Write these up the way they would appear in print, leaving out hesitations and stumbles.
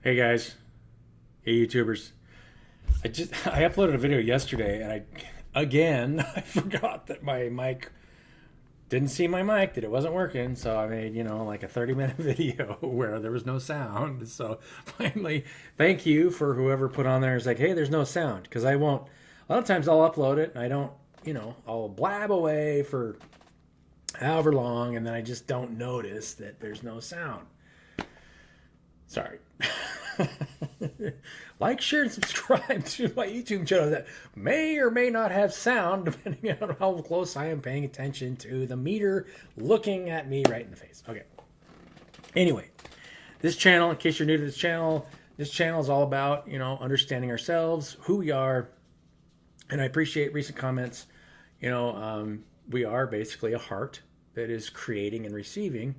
Hey guys, hey YouTubers. I uploaded a video yesterday and I forgot that my mic didn't see my mic, that it wasn't working, so I made, like a 30-minute video where there was no sound. So finally, thank you for whoever put on there. It's like, hey, there's no sound, because I won't. A lot of times I'll upload it and I don't, I'll blab away for however long, and then I just don't notice that there's no sound. Sorry. Like, share, and subscribe to my YouTube channel that may or may not have sound, depending on how close I am paying attention to the meter looking at me right in the face. Okay. Anyway, this channel, in case you're new to this channel is all about, understanding ourselves, who we are. And I appreciate recent comments. We are basically a heart that is creating and receiving,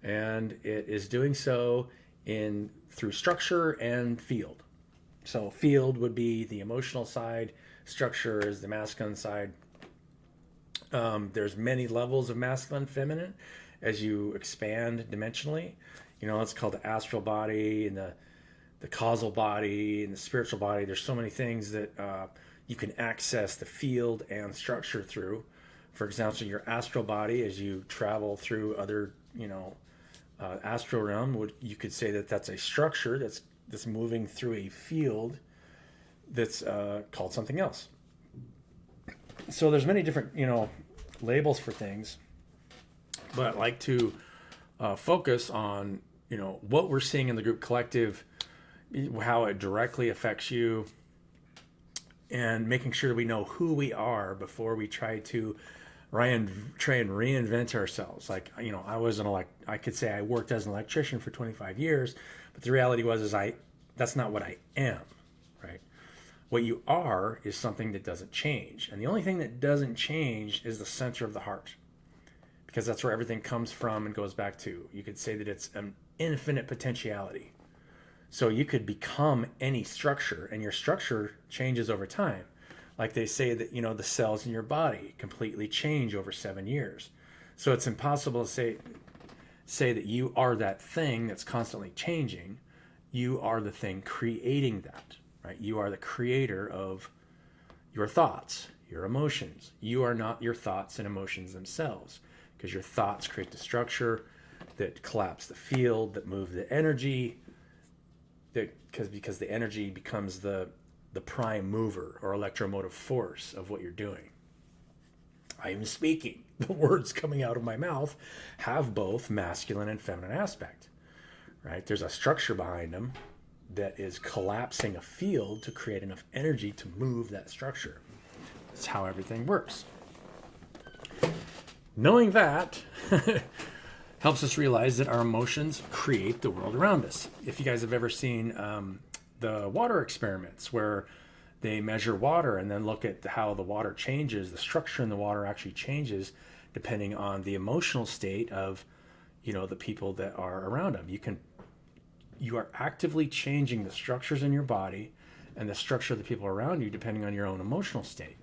and it is doing so in through structure and field. So field would be the emotional side, structure is the masculine side. There's many levels of masculine, feminine as you expand dimensionally. It's called the astral body and the causal body and the spiritual body. There's so many things that you can access the field and structure through. For example, your astral body, as you travel through other, astral realm, you could say that that's a structure that's moving through a field that's called something else. So there's many different labels for things, but I like to focus on what we're seeing in the group collective, how it directly affects you, and making sure that we know who we are before we try and reinvent ourselves. Like, I could say I worked as an electrician for 25 years, but the reality was that's not what I am, right? What you are is something that doesn't change. And the only thing that doesn't change is the center of the heart, because that's where everything comes from and goes back to. You could say that it's an infinite potentiality. So you could become any structure, and your structure changes over time. Like they say that, the cells in your body completely change over 7 years. So it's impossible to say that you are that thing that's constantly changing. You are the thing creating that, right? You are the creator of your thoughts, your emotions. You are not your thoughts and emotions themselves, because your thoughts create the structure that collapse the field, that move the energy, because the energy becomes the prime mover or electromotive force of what you're doing. I am speaking. The words coming out of my mouth have both masculine and feminine aspect, right? There's a structure behind them that is collapsing a field to create enough energy to move that structure. That's how everything works. Knowing that helps us realize that our emotions create the world around us. If you guys have ever seen the water experiments where they measure water and then look at how the water changes, the structure in the water actually changes depending on the emotional state of, the people that are around them. You are actively changing the structures in your body and the structure of the people around you depending on your own emotional state.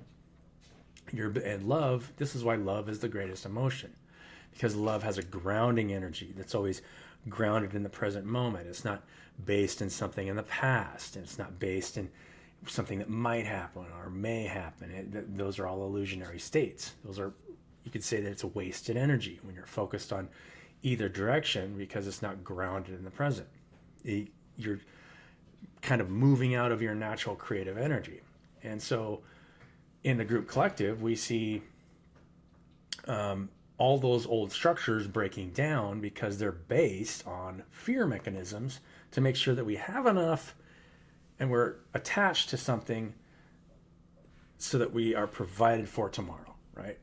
And love, this is why love is the greatest emotion, because love has a grounding energy that's always grounded in the present moment. It's not based in something in the past, and it's not based in something that might happen or may happen. Those are all illusionary states. You could say that it's a wasted energy when you're focused on either direction, because it's not grounded in the present. You're kind of moving out of your natural creative energy. And so in the group collective, we see all those old structures breaking down because they're based on fear mechanisms to make sure that we have enough and we're attached to something so that we are provided for tomorrow, right?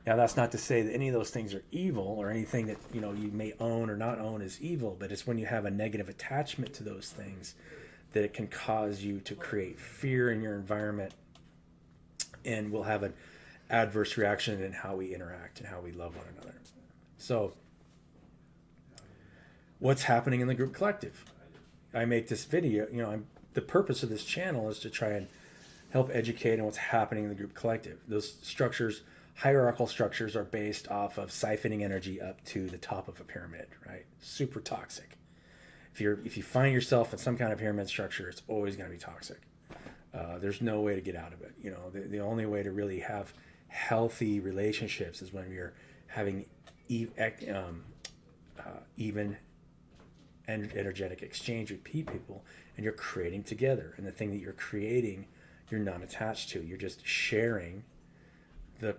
Now, that's not to say that any of those things are evil, or anything that you may own or not own is evil, but it's when you have a negative attachment to those things that it can cause you to create fear in your environment, and will have an adverse reaction in how we interact and how we love one another. So what's happening in the group collective? I make this video, the purpose of this channel is to try and help educate on what's happening in the group collective. Those structures, hierarchical structures, are based off of siphoning energy up to the top of a pyramid, right? Super toxic. if you find yourself in some kind of pyramid structure, it's always going to be toxic. There's no way to get out of it. The only way to really have healthy relationships is when you're having even energetic exchange with people, and you're creating together. And the thing that you're creating, you're not attached to. You're just sharing the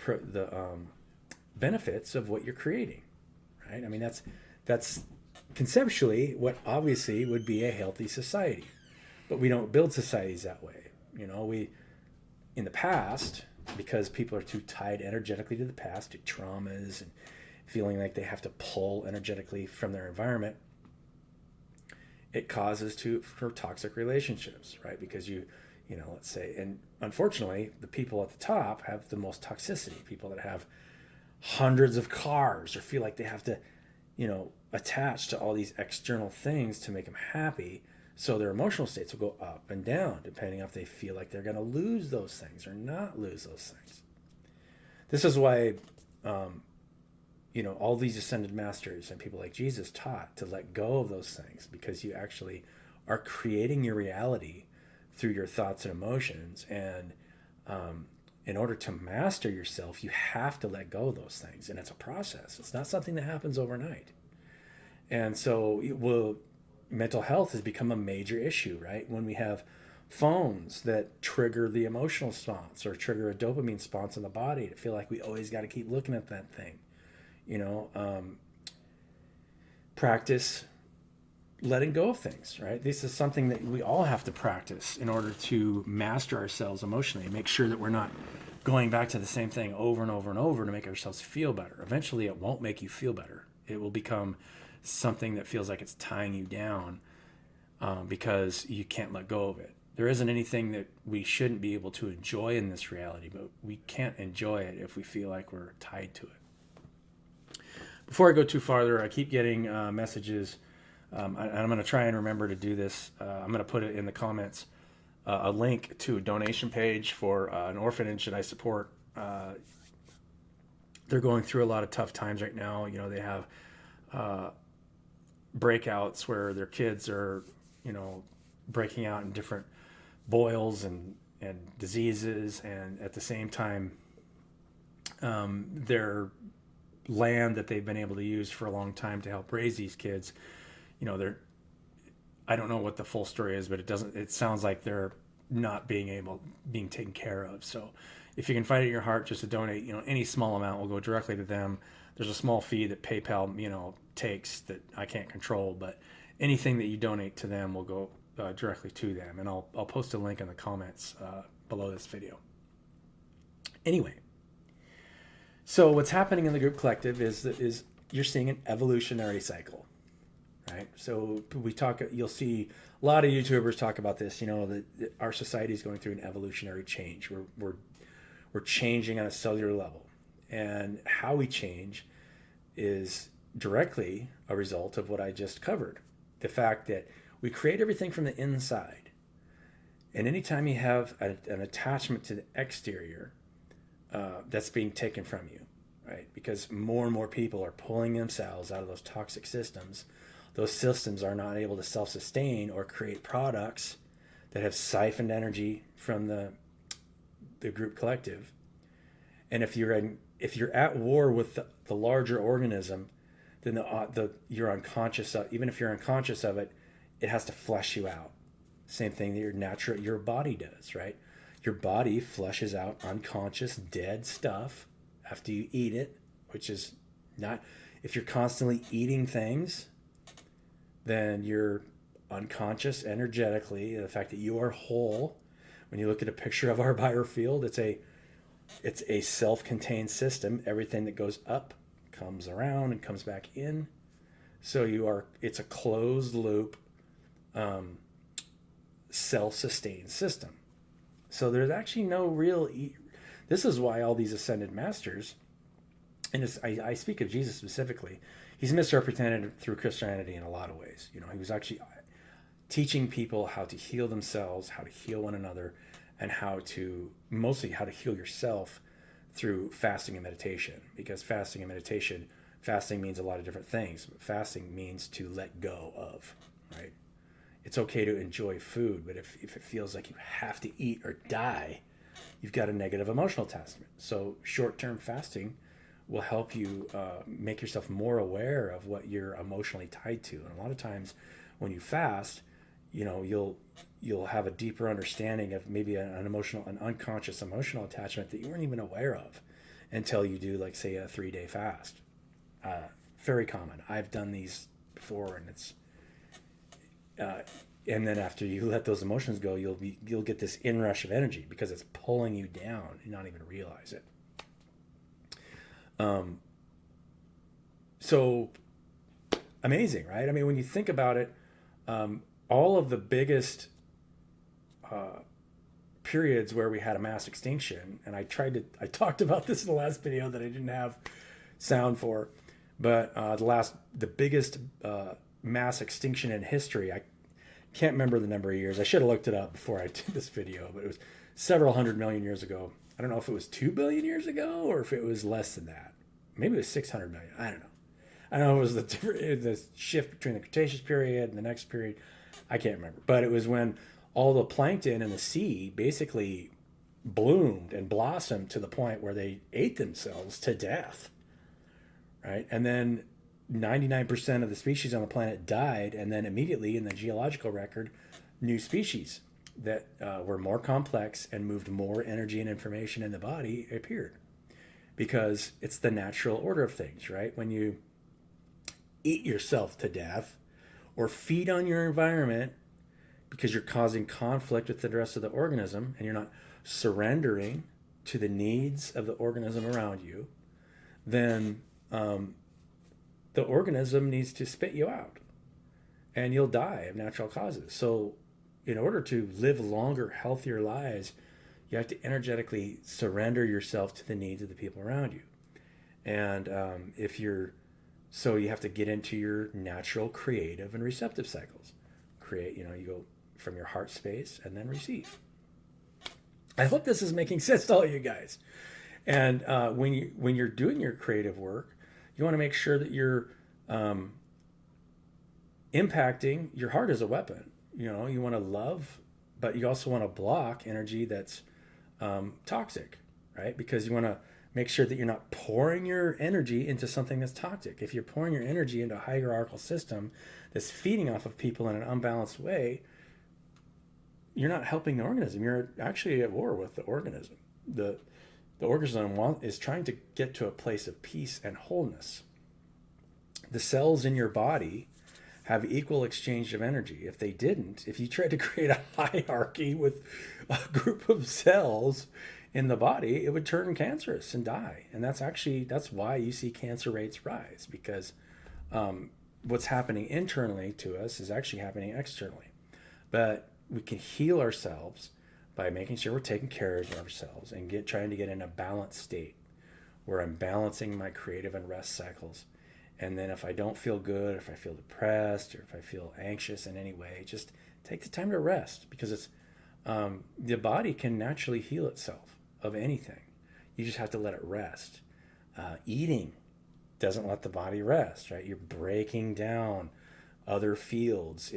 benefits of what you're creating, right? I mean, that's conceptually what obviously would be a healthy society, but we don't build societies that way. We in the past, because people are too tied energetically to the past, to traumas, and feeling like they have to pull energetically from their environment, it causes for toxic relationships, right? Because let's say, and unfortunately, the people at the top have the most toxicity. People that have hundreds of cars or feel like they have to, attach to all these external things to make them happy. So their emotional states will go up and down depending on if they feel like they're going to lose those things or not lose those things. This is why, all these ascended masters and people like Jesus taught to let go of those things, because you actually are creating your reality through your thoughts and emotions. And in order to master yourself, you have to let go of those things. And it's a process. It's not something that happens overnight. And so mental health has become a major issue, right? When we have phones that trigger the emotional response or trigger a dopamine response in the body to feel like we always got to keep looking at that thing. Practice letting go of things, right? This is something that we all have to practice in order to master ourselves emotionally, make sure that we're not going back to the same thing over and over and over to make ourselves feel better. Eventually it won't make you feel better. It will become something that feels like it's tying you down, because you can't let go of it. There isn't anything that we shouldn't be able to enjoy in this reality, but we can't enjoy it if we feel like we're tied to it. Before I go too farther, I keep getting messages, and I'm going to try and remember to do this. I'm going to put it in the comments, a link to a donation page for an orphanage that I support. They're going through a lot of tough times right now. They have breakouts where their kids are, breaking out in different boils and diseases, and at the same time, their land that they've been able to use for a long time to help raise these kids, I don't know what the full story is, but it sounds like they're not being taken care of. So if you can find it in your heart just to donate, any small amount will go directly to them. There's a small fee that PayPal, takes that I can't control, but anything that you donate to them will go directly to them. And I'll post a link in the comments below this video. Anyway, so what's happening in the group collective is you're seeing an evolutionary cycle, right? So you'll see a lot of YouTubers talk about this, that our society is going through an evolutionary change. We're changing on a cellular level, and how we change is directly a result of what I just covered. The fact that we create everything from the inside. And anytime you have an attachment to the exterior, that's being taken from you, right? Because more and more people are pulling themselves out of those toxic systems. Those systems are not able to self-sustain or create products that have siphoned energy from the group collective. And if you're at war with the larger organism, then you're unconscious of. Even if you're unconscious of it, it has to flush you out. Same thing that your body does, right? Your body flushes out unconscious dead stuff after you eat it, which is not. If you're constantly eating things, then you're unconscious energetically. The fact that you are whole. When you look at a picture of our biofield, it's a self-contained system. Everything that goes up comes around and comes back in. So it's a closed loop, self-sustained system. So there's actually no real. This is why all these ascended masters, and I speak of Jesus specifically, he's misrepresented through Christianity in a lot of ways. He was actually teaching people how to heal themselves, how to heal one another, and mostly how to heal yourself through fasting and meditation. Because fasting means a lot of different things. But fasting means to let go of, right? It's okay to enjoy food, but if it feels like you have to eat or die, you've got a negative emotional attachment. So short-term fasting will help you make yourself more aware of what you're emotionally tied to. And a lot of times when you fast, you'll have a deeper understanding of maybe an unconscious emotional attachment that you weren't even aware of until you do, like, say, a 3-day fast. Very common. I've done these before, and it's and then after you let those emotions go, you'll get this inrush of energy because it's pulling you down and not even realize it. So amazing, right? I mean, when you think about it, all of the biggest periods where we had a mass extinction, and I talked about this in the last video that I didn't have sound for, but the biggest mass extinction in history, I can't remember the number of years. I should have looked it up before I did this video, but it was several 100 million years ago. I don't know if it was 2 billion years ago or if it was less than that. Maybe it was 600 million. I don't know. I know it was the shift between the Cretaceous period and the next period. I can't remember. But it was when all the plankton in the sea basically bloomed and blossomed to the point where they ate themselves to death, right? And then 99% of the species on the planet died, and then immediately in the geological record, new species that were more complex and moved more energy and information in the body appeared. Because it's the natural order of things, right? When you eat yourself to death or feed on your environment because you're causing conflict with the rest of the organism and you're not surrendering to the needs of the organism around you, then the organism needs to spit you out and you'll die of natural causes. So in order to live longer, healthier lives, you have to energetically surrender yourself to the needs of the people around you. And so you have to get into your natural creative and receptive cycles. You go from your heart space and then receive. I hope this is making sense to all you guys. And when you're doing your creative work, you want to make sure that you're impacting. Your heart as a weapon. You want to love, but you also want to block energy that's toxic, right? Because you want to make sure that you're not pouring your energy into something that's toxic. If you're pouring your energy into a hierarchical system that's feeding off of people in an unbalanced way, you're not helping the organism. You're actually at war with the organism. The organism is trying to get to a place of peace and wholeness. The cells in your body have equal exchange of energy. If you tried to create a hierarchy with a group of cells in the body, it would turn cancerous and die. And that's why you see cancer rates rise, because what's happening internally to us is actually happening externally. But we can heal ourselves by making sure we're taking care of ourselves and trying to get in a balanced state where I'm balancing my creative and rest cycles. And then if I don't feel good, if I feel depressed, or if I feel anxious in any way, just take the time to rest, because it's the body can naturally heal itself of anything. You just have to let it rest. Eating doesn't let the body rest, right? You're breaking down other fields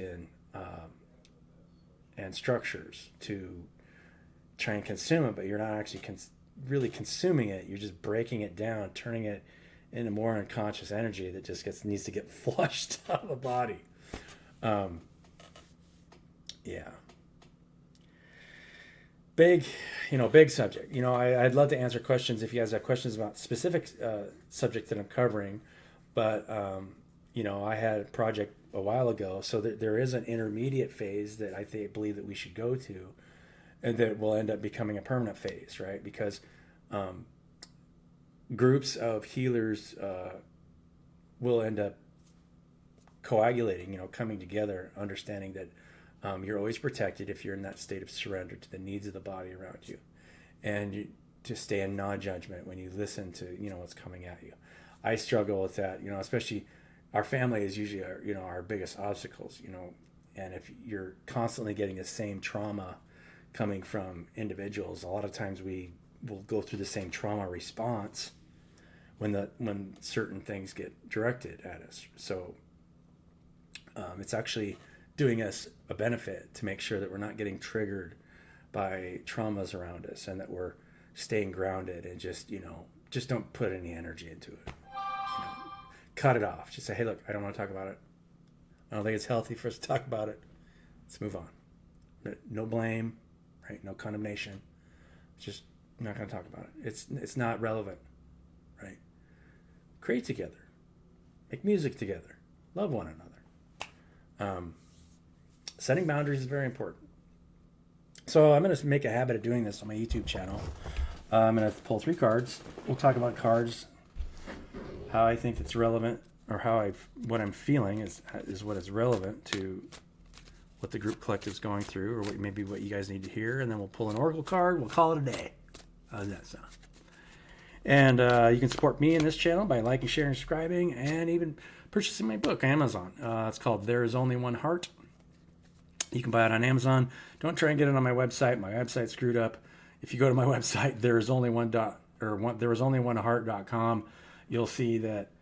and structures to try and consume it, but you're not actually really consuming it. You're just breaking it down, turning it into more unconscious energy that just needs to get flushed out of the body. Yeah. Big subject. I'd love to answer questions if you guys have questions about specific subject that I'm covering, but I had a project a while ago, so that there is an intermediate phase that I believe that we should go to, and that will end up becoming a permanent phase, right? Because groups of healers will end up coagulating, coming together, understanding that you're always protected if you're in that state of surrender to the needs of the body around you, and to stay in non-judgment when you listen to what's coming at you. I struggle with that, especially our family is usually our biggest obstacles, and if you're constantly getting the same trauma coming from individuals, a lot of times we will go through the same trauma response when certain things get directed at us. So it's actually doing us a benefit to make sure that we're not getting triggered by traumas around us, and that we're staying grounded, and just don't put any energy into it. Cut it off. Just say, hey, look, I don't want to talk about it. I don't think it's healthy for us to talk about it. Let's move on. No blame, right? No condemnation. Just not going to talk about it. It's not relevant, right? Create together. Make music together. Love one another. Setting boundaries is very important. So I'm going to make a habit of doing this on my YouTube channel. I'm going to pull 3 cards. We'll talk about cards, how I think it's relevant, or what I'm feeling is what is relevant to what the group collective is going through, or what you guys need to hear. And then we'll pull an oracle card. We'll call it a day. How does that sound? And you can support me in this channel by liking, sharing, subscribing, and even purchasing my book on Amazon. It's called There Is Only One Heart. You can buy it on Amazon. Don't try and get it on my website. My website's screwed up. If you go to my website, thereisonlyoneheart.com, you'll see that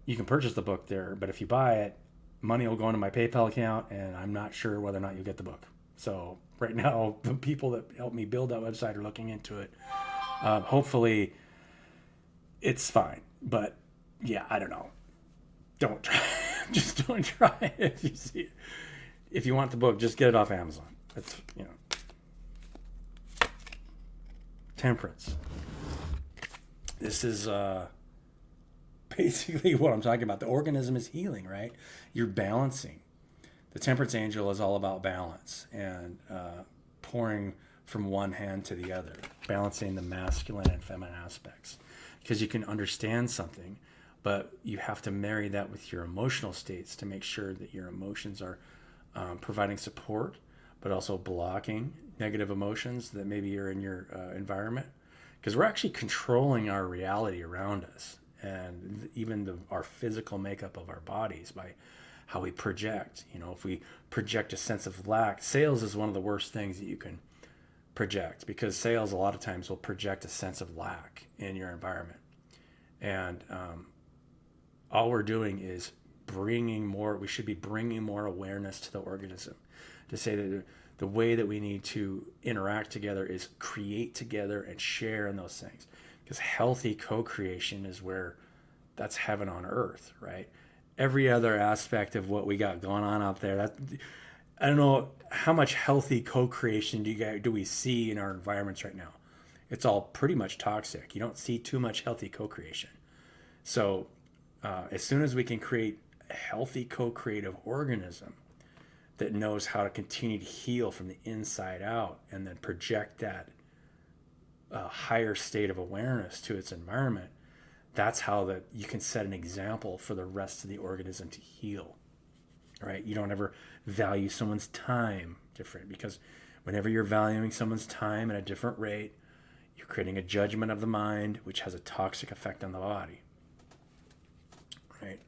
you can purchase the book there. But if you buy it, money will go into my PayPal account, and I'm not sure whether or not you'll get the book. So right now, the people that helped me build that website are looking into it. Hopefully, it's fine. But yeah, I don't know. Don't try. Just don't try. If you see it. If you want the book, just get it off Amazon. That's, Temperance. This is basically what I'm talking about. The organism is healing, right? You're balancing. The temperance angel is all about balance and pouring from one hand to the other, balancing the masculine and feminine aspects. Because you can understand something, but you have to marry that with your emotional states to make sure that your emotions are providing support, but also blocking negative emotions that maybe are in your environment. Because we're actually controlling our reality around us, and even our physical makeup of our bodies by how we project. If we project a sense of lack, sales is one of the worst things that you can project, because sales a lot of times will project a sense of lack in your environment. And all we're doing is we should be bringing more awareness to the organism, to say that the way that we need to interact together is create together and share in those things. Because healthy co-creation is that's heaven on earth, right? Every other aspect of what we got going on out there, I don't know how much healthy co-creation do we see in our environments right now. It's all pretty much toxic. You don't see too much healthy co-creation. So as soon as we can create a healthy co-creative organism that knows how to continue to heal from the inside out, and then project that higher state of awareness to its environment, that's how you can set an example for the rest of the organism to heal, right? You don't ever value someone's time different, because whenever you're valuing someone's time at a different rate, you're creating a judgment of the mind, which has a toxic effect on the body, right?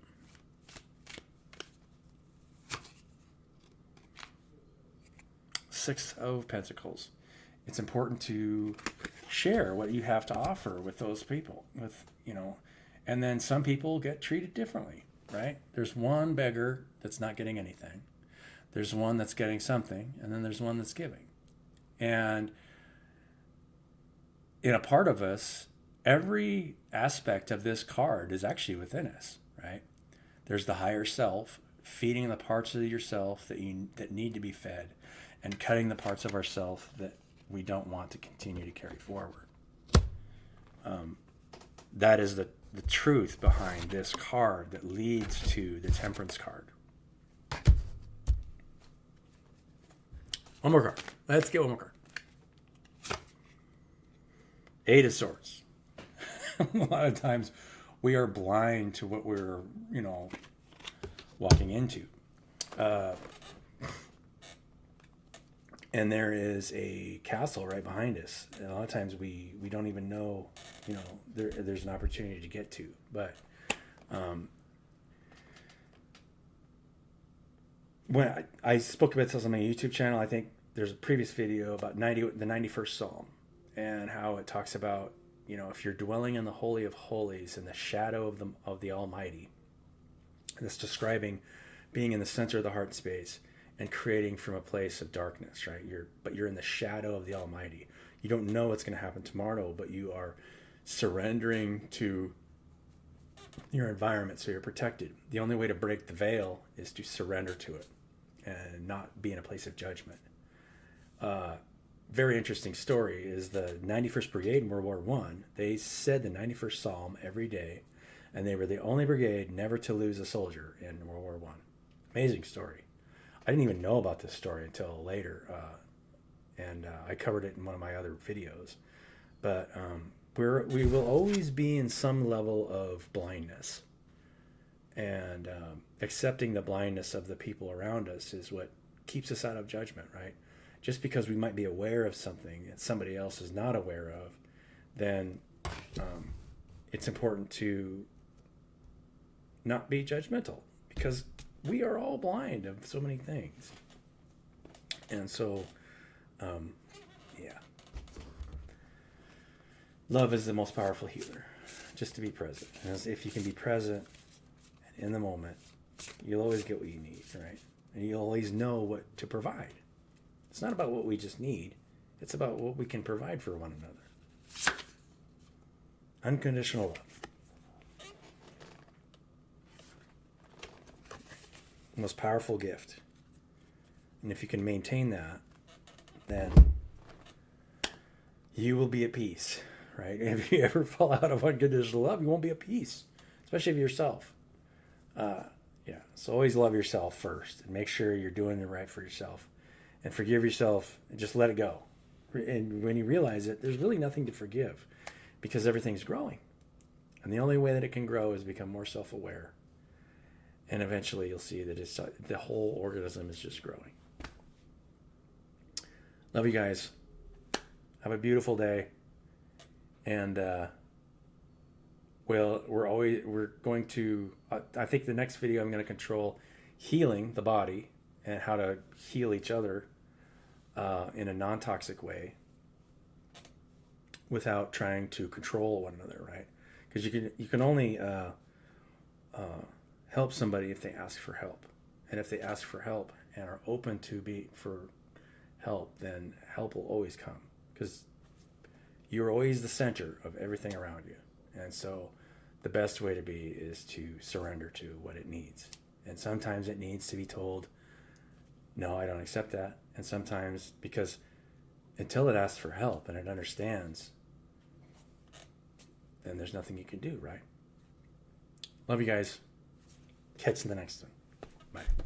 Six of Pentacles. It's important to share what you have to offer with those people, and then some people get treated differently, right? There's one beggar that's not getting anything. There's one that's getting something, and then there's one that's giving. And in a part of us, every aspect of this card is actually within us, right? There's the higher self, feeding the parts of yourself that need to be fed, and cutting the parts of ourself that we don't want to continue to carry forward. That is the truth behind this card that leads to the Temperance card. One more card. Let's get one more card. 8 of Swords. A lot of times we are blind to what we're, walking into. And there is a castle right behind us. And a lot of times we don't even know, there's an opportunity to get to. But when I spoke about this on my YouTube channel, I think there's a previous video about the 91st Psalm, and how it talks about, if you're dwelling in the Holy of Holies, in the shadow of the Almighty, and it's describing being in the center of the heart space and creating from a place of darkness, right? You're in the shadow of the Almighty. You don't know what's going to happen tomorrow, but you are surrendering to your environment, so you're protected. The only way to break the veil is to surrender to it and not be in a place of judgment. Very interesting story is the 91st Brigade in World War One. They said the 91st Psalm every day, and they were the only brigade never to lose a soldier in World War One. Amazing story. I didn't even know about this story until later, and I covered it in one of my other videos. But we will always be in some level of blindness, and accepting the blindness of the people around us is what keeps us out of judgment, right? Just because we might be aware of something that somebody else is not aware of, then it's important to not be judgmental, because we are all blind of so many things. And so, yeah. Love is the most powerful healer, just to be present. And if you can be present in the moment, you'll always get what you need, right? And you'll always know what to provide. It's not about what we just need. It's about what we can provide for one another. Unconditional love. The most powerful gift. And if you can maintain that, then you will be at peace, right? And if you ever fall out of unconditional love, you won't be at peace, especially of yourself. Yeah, so always love yourself first and make sure you're doing it right for yourself. And forgive yourself and just let it go. And when you realize it, there's really nothing to forgive because everything's growing. And the only way that it can grow is become more self-aware. And eventually you'll see that the whole organism is just growing. Love you guys. Have a beautiful day. And we're going to, I think the next video I'm going to control healing the body and how to heal each other in a non-toxic way without trying to control one another, right? Because you can only help somebody if they ask for help, and if they ask for help and are open to be for help, then help will always come, because you're always the center of everything around you. And so the best way to be is to surrender to what it needs. And sometimes it needs to be told, no, I don't accept that. And sometimes, because until it asks for help and it understands, then there's nothing you can do, right? Love you guys. Catch you in the next one. Bye.